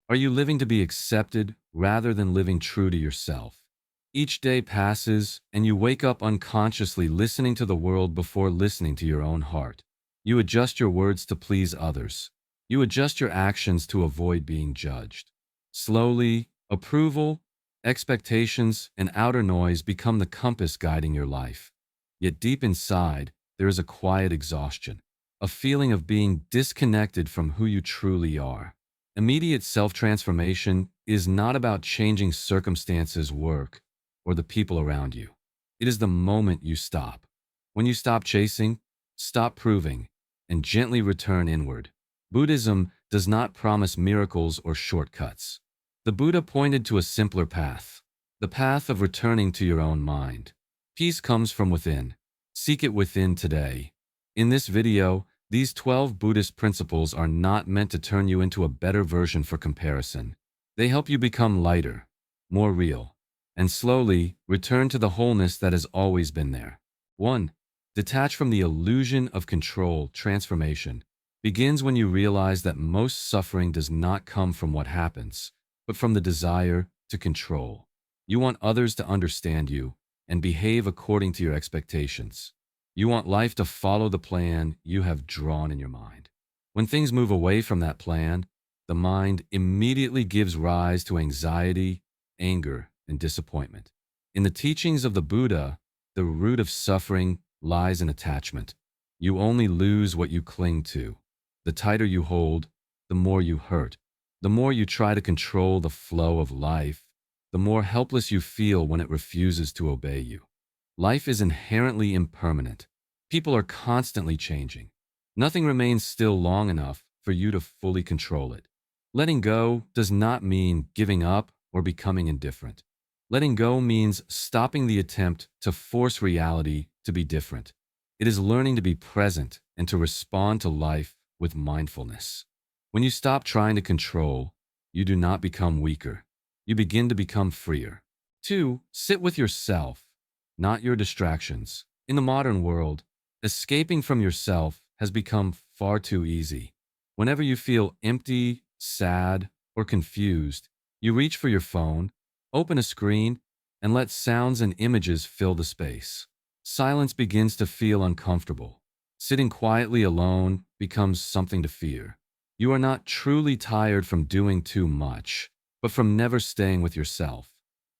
Are you living to be accepted rather than living true to yourself? Each day passes, and you wake up unconsciously listening to the world before listening to your own heart. You adjust your words to please others. You adjust your actions to avoid being judged. Slowly, approval, expectations, and outer noise become the compass guiding your life. Yet deep inside, there is a quiet exhaustion, a feeling of being disconnected from who you truly are. Immediate self-transformation is not about changing circumstances, work, or the people around you. It is the moment you stop. When you stop chasing, stop proving, and gently return inward. Buddhism does not promise miracles or shortcuts. The Buddha pointed to a simpler path, the path of returning to your own mind. Peace comes from within. Seek it within today. In this video, these 12 Buddhist principles are not meant to turn you into a better version for comparison. They help you become lighter, more real, and slowly return to the wholeness that has always been there. 1. Detach from the illusion of control. Transformation begins when you realize that most suffering does not come from what happens, but from the desire to control. You want others to understand you and behave according to your expectations. You want life to follow the plan you have drawn in your mind. When things move away from that plan, the mind immediately gives rise to anxiety, anger, and disappointment. In the teachings of the Buddha, the root of suffering lies in attachment. You only lose what you cling to. The tighter you hold, the more you hurt. The more you try to control the flow of life, the more helpless you feel when it refuses to obey you. Life is inherently impermanent. People are constantly changing. Nothing remains still long enough for you to fully control it. Letting go does not mean giving up or becoming indifferent. Letting go means stopping the attempt to force reality to be different. It is learning to be present and to respond to life with mindfulness. When you stop trying to control, you do not become weaker. You begin to become freer. 2. Sit with yourself, not your distractions. In the modern world, escaping from yourself has become far too easy. Whenever you feel empty, sad, or confused, you reach for your phone, open a screen, and let sounds and images fill the space. Silence begins to feel uncomfortable. Sitting quietly alone becomes something to fear. You are not truly tired from doing too much, but from never staying with yourself.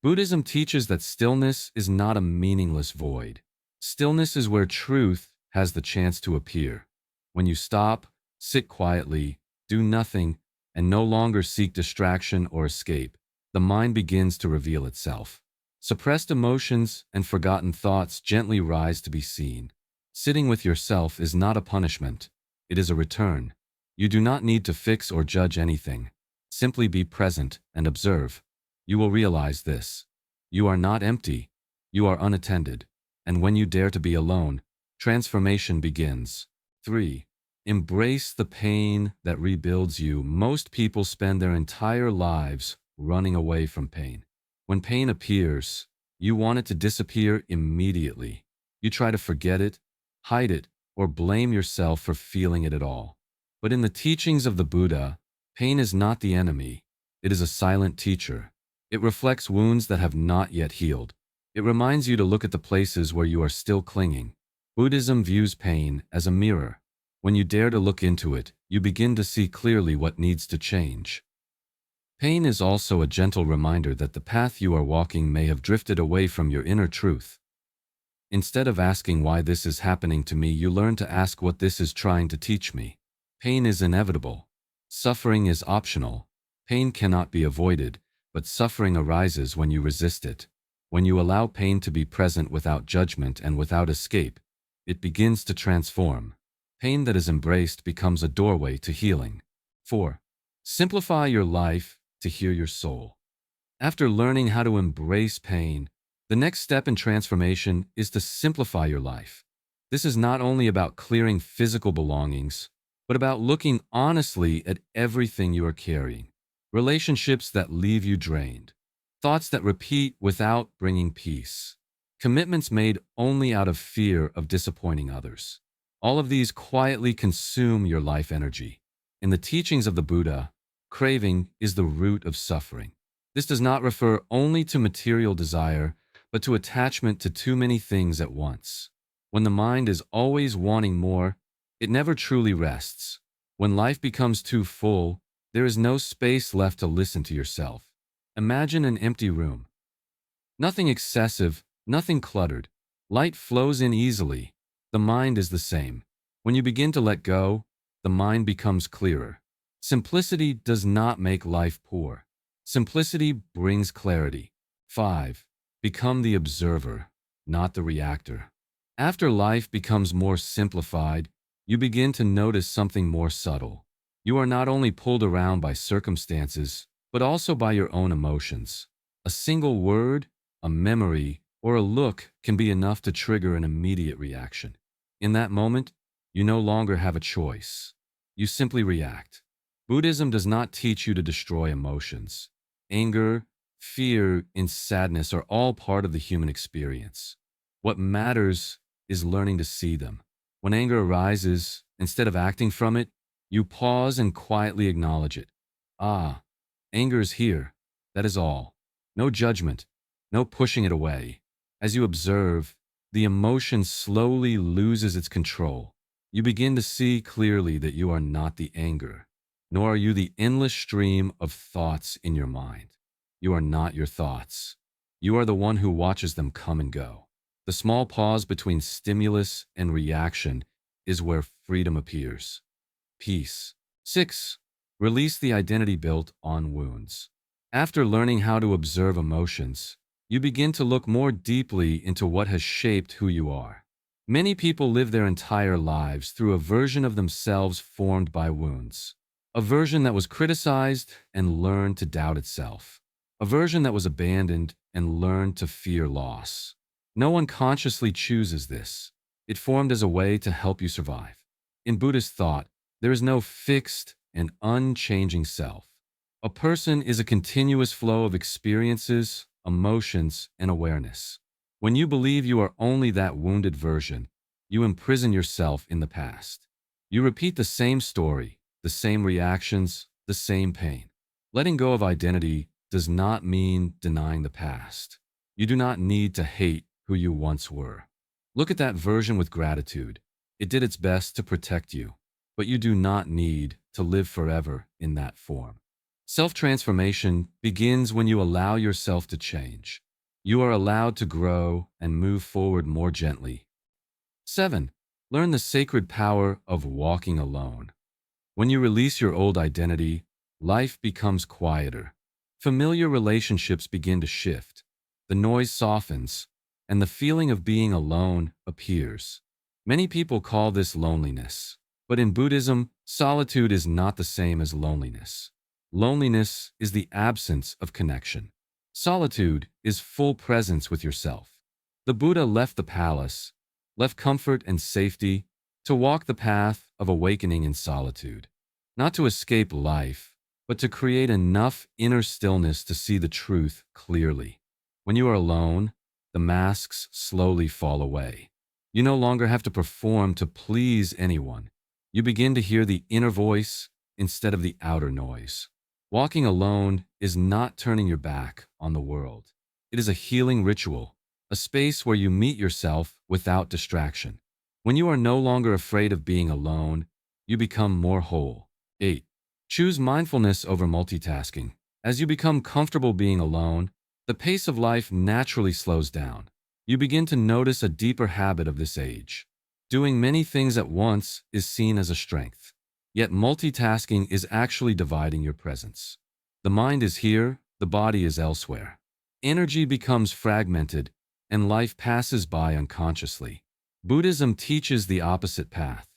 Buddhism teaches that stillness is not a meaningless void. Stillness is where truth has the chance to appear. When you stop, sit quietly, do nothing, and no longer seek distraction or escape, the mind begins to reveal itself. Suppressed emotions and forgotten thoughts gently rise to be seen. Sitting with yourself is not a punishment. It is a return. You do not need to fix or judge anything. Simply be present and observe. You will realize this. You are not empty. You are unattended. And when you dare to be alone, transformation begins. 3. Embrace the pain that rebuilds you. Most people spend their entire lives running away from pain. When pain appears, you want it to disappear immediately. You try to forget it, hide it, or blame yourself for feeling it at all. But in the teachings of the Buddha, pain is not the enemy. It is a silent teacher. It reflects wounds that have not yet healed. It reminds you to look at the places where you are still clinging. Buddhism views pain as a mirror. When you dare to look into it, you begin to see clearly what needs to change. Pain is also a gentle reminder that the path you are walking may have drifted away from your inner truth. Instead of asking why this is happening to me, you learn to ask what this is trying to teach me. Pain is inevitable. Suffering is optional. Pain cannot be avoided, but suffering arises when you resist it. When you allow pain to be present without judgment and without escape, it begins to transform. Pain that is embraced becomes a doorway to healing. 4. Simplify your life to heal your soul. After learning how to embrace pain, the next step in transformation is to simplify your life. This is not only about clearing physical belongings, but about looking honestly at everything you are carrying. Relationships that leave you drained. Thoughts that repeat without bringing peace. Commitments made only out of fear of disappointing others. All of these quietly consume your life energy. In the teachings of the Buddha, Craving is the root of suffering. This does not refer only to material desire, but to attachment to too many things at once. When the mind is always wanting more, it never truly rests. When life becomes too full, there is no space left to listen to yourself. Imagine an empty room. Nothing excessive, nothing cluttered. Light flows in easily. The mind is the same. When you begin to let go, the mind becomes clearer. Simplicity does not make life poor. Simplicity brings clarity. 5. Become the observer, not the reactor. After life becomes more simplified, you begin to notice something more subtle. You are not only pulled around by circumstances, but also by your own emotions. A single word, a memory, or a look can be enough to trigger an immediate reaction. In that moment, you no longer have a choice. You simply react. Buddhism does not teach you to destroy emotions. Anger, fear, and sadness are all part of the human experience. What matters is learning to see them. When anger arises, instead of acting from it, you pause and quietly acknowledge it. Ah, anger is here. That is all. No judgment, no pushing it away. As you observe, the emotion slowly loses its control. You begin to see clearly that you are not the anger, nor are you the endless stream of thoughts in your mind. You are not your thoughts. You are the one who watches them come and go. The small pause between stimulus and reaction is where freedom appears. Peace. 6. Release the identity built on wounds. After learning how to observe emotions, you begin to look more deeply into what has shaped who you are. Many people live their entire lives through a version of themselves formed by wounds. A version that was criticized and learned to doubt itself. A version that was abandoned and learned to fear loss. No one consciously chooses this. It formed as a way to help you survive. In Buddhist thought, there is no fixed and unchanging self. A person is a continuous flow of experiences, emotions, and awareness. When you believe you are only that wounded version, you imprison yourself in the past. You repeat the same story, the same reactions, the same pain. Letting go of identity does not mean denying the past. You do not need to hate who you once were. Look at that version with gratitude. It did its best to protect you, but you do not need to live forever in that form. Self-transformation begins when you allow yourself to change. You are allowed to grow and move forward more gently. 7. Learn the sacred power of walking alone. When you release your old identity, life becomes quieter. Familiar relationships begin to shift. The noise softens, and the feeling of being alone appears. Many people call this loneliness, but in Buddhism, solitude is not the same as loneliness. Loneliness is the absence of connection. Solitude is full presence with yourself. The Buddha left the palace, left comfort and safety, to walk the path of awakening in solitude. Not to escape life, but to create enough inner stillness to see the truth clearly. When you are alone, the masks slowly fall away. You no longer have to perform to please anyone. You begin to hear the inner voice instead of the outer noise. Walking alone is not turning your back on the world. It is a healing ritual, a space where you meet yourself without distraction. When you are no longer afraid of being alone, you become more whole. 8. Choose mindfulness over multitasking. As you become comfortable being alone, the pace of life naturally slows down. You begin to notice a deeper habit of this age. Doing many things at once is seen as a strength. Yet multitasking is actually dividing your presence. The mind is here, the body is elsewhere. Energy becomes fragmented, and life passes by unconsciously. Buddhism teaches the opposite path.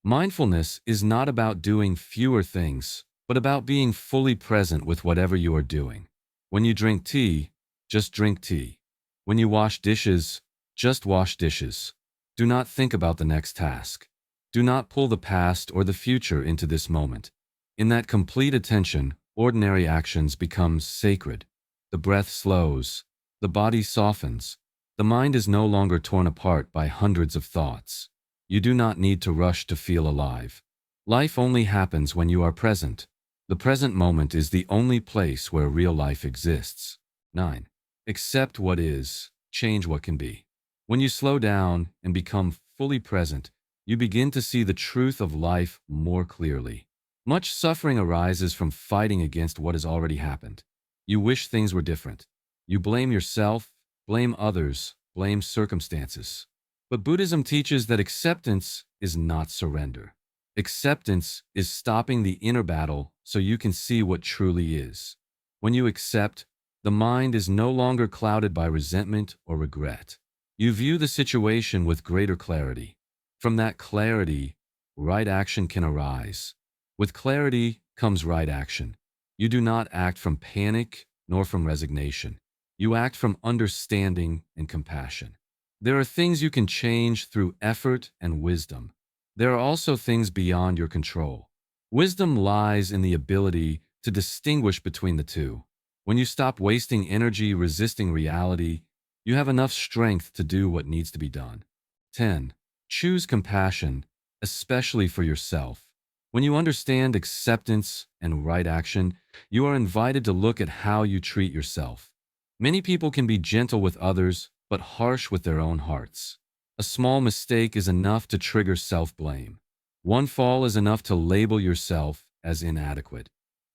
Mindfulness is not about doing fewer things, but about being fully present with whatever you are doing. When you drink tea, just drink tea. When you wash dishes, just wash dishes. Do not think about the next task. Do not pull the past or the future into this moment. In that complete attention, ordinary actions become sacred. The breath slows, the body softens, the mind is no longer torn apart by hundreds of thoughts. You do not need to rush to feel alive. Life only happens when you are present. The present moment is the only place where real life exists. 9. Accept what is, change what can be. When you slow down and become fully present, you begin to see the truth of life more clearly. Much suffering arises from fighting against what has already happened. You wish things were different. You blame yourself, blame others, blame circumstances. But Buddhism teaches that acceptance is not surrender. Acceptance is stopping the inner battle so you can see what truly is. When you accept, the mind is no longer clouded by resentment or regret. You view the situation with greater clarity. From that clarity, right action can arise. With clarity comes right action. You do not act from panic nor from resignation. You act from understanding and compassion. There are things you can change through effort and wisdom. There are also things beyond your control. Wisdom lies in the ability to distinguish between the two. When you stop wasting energy resisting reality, you have enough strength to do what needs to be done. 10. Choose compassion, especially for yourself. When you understand acceptance and right action, you are invited to look at how you treat yourself. Many people can be gentle with others, but harsh with their own hearts. A small mistake is enough to trigger self-blame. One fall is enough to label yourself as inadequate.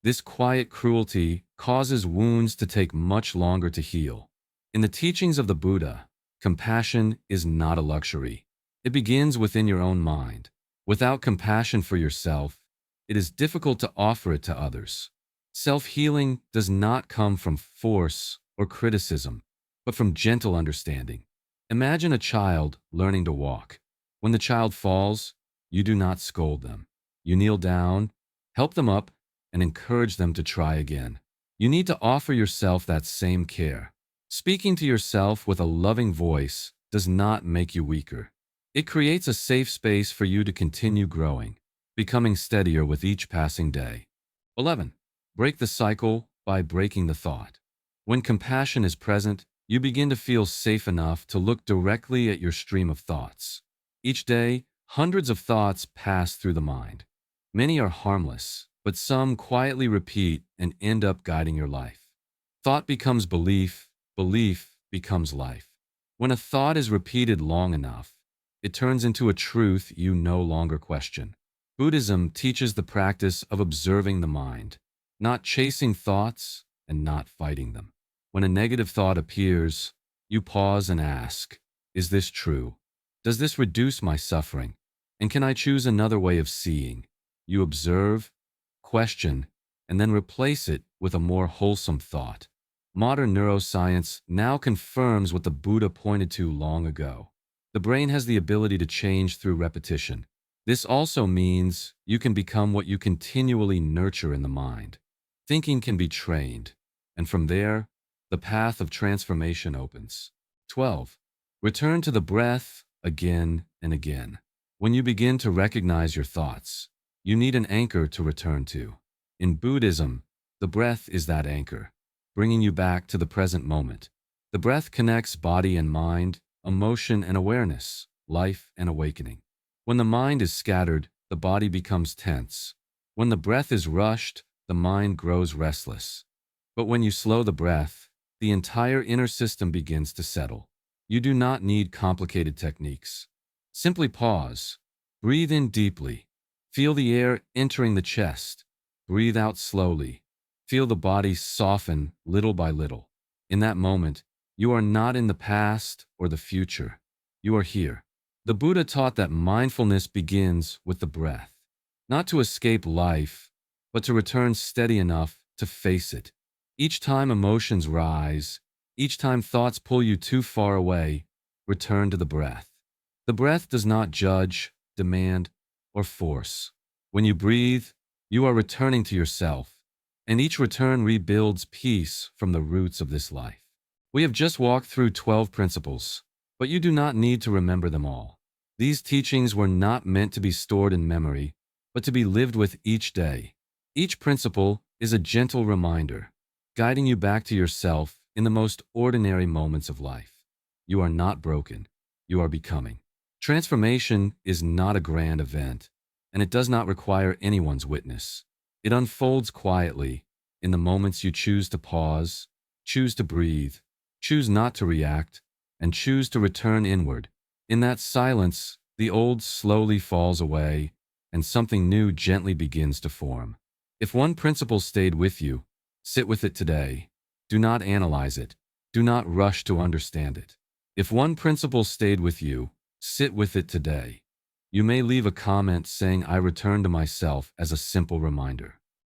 This quiet cruelty causes wounds to take much longer to heal. In the teachings of the Buddha, compassion is not a luxury. It begins within your own mind. Without compassion for yourself, it is difficult to offer it to others. Self-healing does not come from force or criticism, but from gentle understanding. Imagine a child learning to walk. When the child falls, you do not scold them. You kneel down, help them up, and encourage them to try again. You need to offer yourself that same care. Speaking to yourself with a loving voice does not make you weaker. It creates a safe space for you to continue growing, becoming steadier with each passing day. 11. Break the cycle by breaking the thought. When compassion is present, you begin to feel safe enough to look directly at your stream of thoughts. Each day, hundreds of thoughts pass through the mind. Many are harmless, but some quietly repeat and end up guiding your life. Thought becomes belief, belief becomes life. When a thought is repeated long enough, it turns into a truth you no longer question. Buddhism teaches the practice of observing the mind, not chasing thoughts and not fighting them. When a negative thought appears, you pause and ask, is this true? Does this reduce my suffering? And can I choose another way of seeing? You observe, question, and then replace it with a more wholesome thought. Modern neuroscience now confirms what the Buddha pointed to long ago. The brain has the ability to change through repetition. This also means you can become what you continually nurture in the mind. Thinking can be trained, and from there, the path of transformation opens. 12. Return to the breath again and again. When you begin to recognize your thoughts, you need an anchor to return to. In Buddhism, the breath is that anchor, bringing you back to the present moment. The breath connects body and mind, emotion and awareness, life and awakening. When the mind is scattered, the body becomes tense. When the breath is rushed, the mind grows restless. But when you slow the breath, the entire inner system begins to settle. You do not need complicated techniques. Simply pause, breathe in deeply, feel the air entering the chest, breathe out slowly, feel the body soften little by little. In that moment, you are not in the past or the future. You are here. The Buddha taught that mindfulness begins with the breath, not to escape life, but to return steady enough to face it. Each time emotions rise, each time thoughts pull you too far away, return to the breath. The breath does not judge, demand, or force. When you breathe, you are returning to yourself, and each return rebuilds peace from the roots of this life. We have just walked through 12 principles, but you do not need to remember them all. These teachings were not meant to be stored in memory, but to be lived with each day. Each principle is a gentle reminder, guiding you back to yourself in the most ordinary moments of life. You are not broken. You are becoming. Transformation is not a grand event, and it does not require anyone's witness. It unfolds quietly in the moments you choose to pause, choose to breathe, choose not to react, and choose to return inward. In that silence, the old slowly falls away and something new gently begins to form. If one principle stayed with you, sit with it today. Do not analyze it. Do not rush to understand it. If one principle stayed with you, sit with it today. You may leave a comment saying, "I return to myself," as a simple reminder.